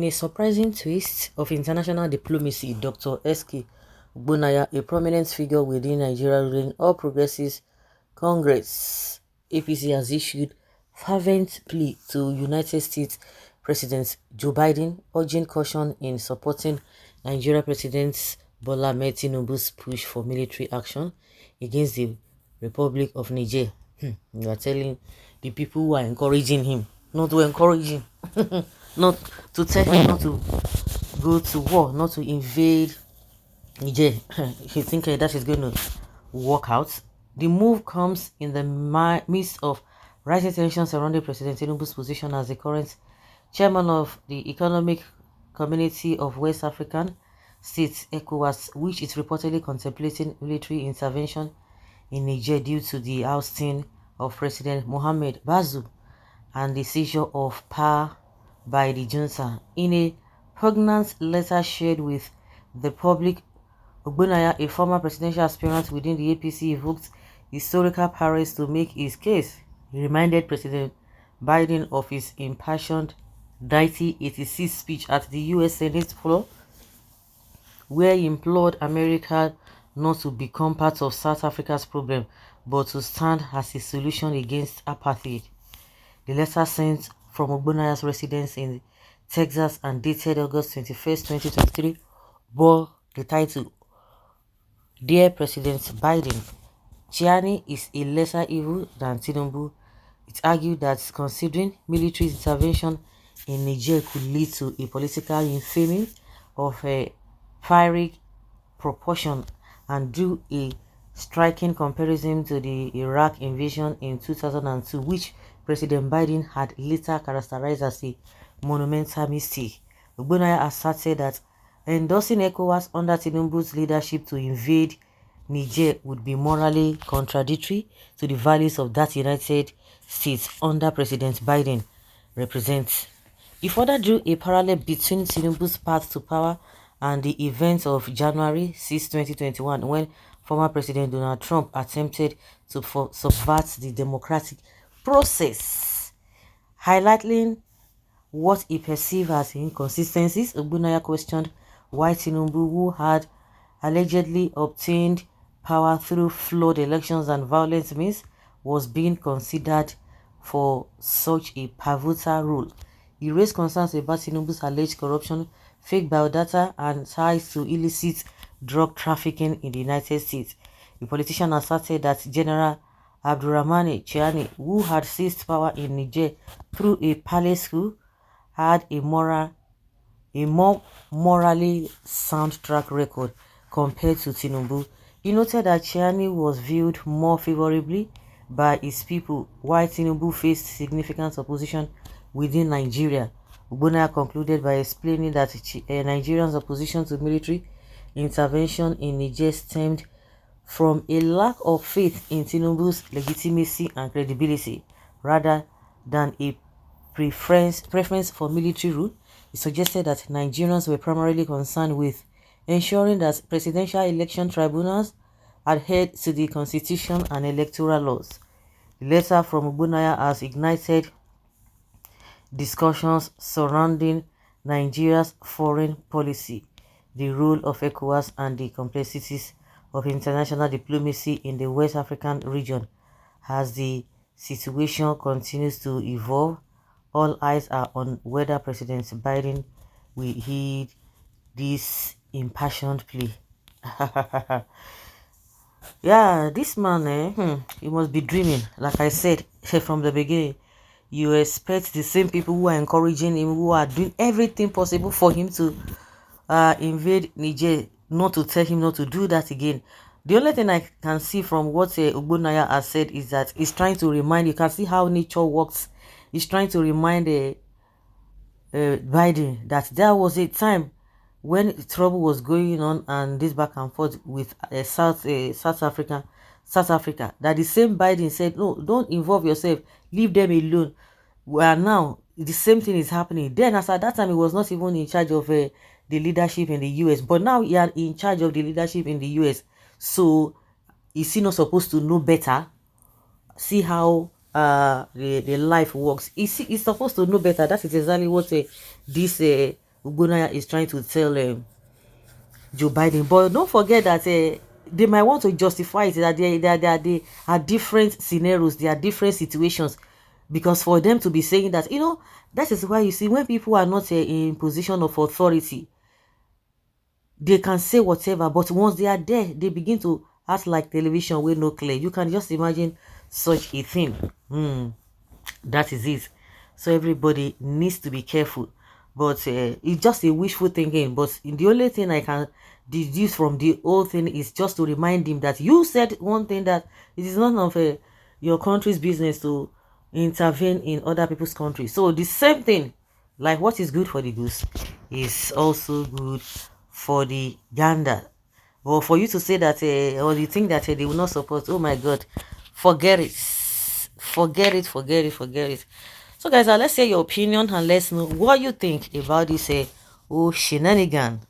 a surprising twist of international diplomacy, Dr. S.K. Ogbonnaya, a prominent figure within Nigeria's ruling All Progressives Congress (APC), has issued fervent plea to United States President Joe Biden, urging caution in supporting Nigeria President Bola Ahmed Tinubu's push for military action against the Republic of Niger. You are telling the people who are encouraging him not to encourage him, not to tell him not to go to war, not to invade Niger. You think that is going to work out? The move comes in the midst of rising tensions surrounding President Tinubu's position as the current chairman of the Economic Community of West African States (ECOWAS), which is reportedly contemplating military intervention in Niger due to the ousting of President Mohamed Bazoum and the seizure of power by the junta. In a poignant letter shared with the public, Ogbonnaya, a former presidential aspirant within the APC, evoked historical parallels to make his case. He reminded President Biden of his impassioned 1986 speech at the US Senate floor, where he implored America not to become part of South Africa's problem, but to stand as a solution against apartheid. The letter sent from Ogbonaya's residence in Texas and dated August 21st, 2023, bore the title, "Dear President Biden, tyranny is a lesser evil than Tinubu." It argued that considering military intervention in Niger could lead to a political infamy of a fiery proportion, and drew a striking comparison to the Iraq invasion in 2002, which President Biden had later characterized as a monumental mistake. Ogbonnaya asserted that endorsing ECOWAS under Tinubu's leadership to invade Niger would be morally contradictory to the values of that United States under President Biden represents. He further drew a parallel between Tinubu's path to power and the events of January 6, 2021, when former President Donald Trump attempted to subvert the democratic process. Highlighting what he perceived as inconsistencies, Ogbonnaya questioned why Tinubu, who had allegedly obtained power through flawed elections and violent means, was being considered for such a pivotal role. He raised concerns about Tinubu's alleged corruption, fake biodata, and ties to illicit drug trafficking in the United States. The politician asserted that General Abdurrahmane Chiani, who had seized power in Niger through a palace coup, had a more morally sound track record compared to Tinubu. He noted that Chiani was viewed more favorably by his people, while Tinubu faced significant opposition within Nigeria. Ogbonnaya concluded by explaining that Nigerians' opposition to military intervention in Niger stemmed from a lack of faith in Tinubu's legitimacy and credibility, rather than a preference for military rule. He suggested that Nigerians were primarily concerned with ensuring that presidential election tribunals adhered to the constitution and electoral laws. The letter from Ogbonnaya has ignited discussions surrounding Nigeria's foreign policy, the role of ECOWAS, and the complexities of international diplomacy in the West African region. As the situation continues to evolve, all eyes are on whether President Biden will heed this impassioned plea. Yeah, this man, he must be dreaming. Like I said from the beginning, you expect the same people who are encouraging him, who are doing everything possible for him to invade Niger, not to tell him not to do that again. The only thing I can see from what Ogbonnaya has said is that he's trying to remind, you can see how nature works. He's trying to remind Biden that there was a time when trouble was going on and this back and forth with South Africa, that the same Biden said, no, don't involve yourself, leave them alone. Well, now the same thing is happening. Then as at that time, he was not even in charge of the leadership in the US, but now he are in charge of the leadership in the US. So is he not supposed to know better? See how the life works. He's supposed to know better. That is exactly what this Ugbonaya is trying to tell Joe Biden. But don't forget that they might want to justify it, that they are different scenarios, they are different situations. Because for them to be saying that, that is why you see when people are not in position of authority, they can say whatever, but once they are there, they begin to act like television with no clear. You can just imagine such a thing. That is it. So everybody needs to be careful. But it's just a wishful thinking. But the only thing I can deduce from the whole thing is just to remind him that you said one thing, that it is none of your country's business to intervene in other people's countries. So the same thing, like what is good for the goose is also good for the gander. Or for you to say that, or you think that they will not support, oh my God, forget it. Forget it, forget it, forget it. So guys, let's hear your opinion and let's know what you think about this shenanigan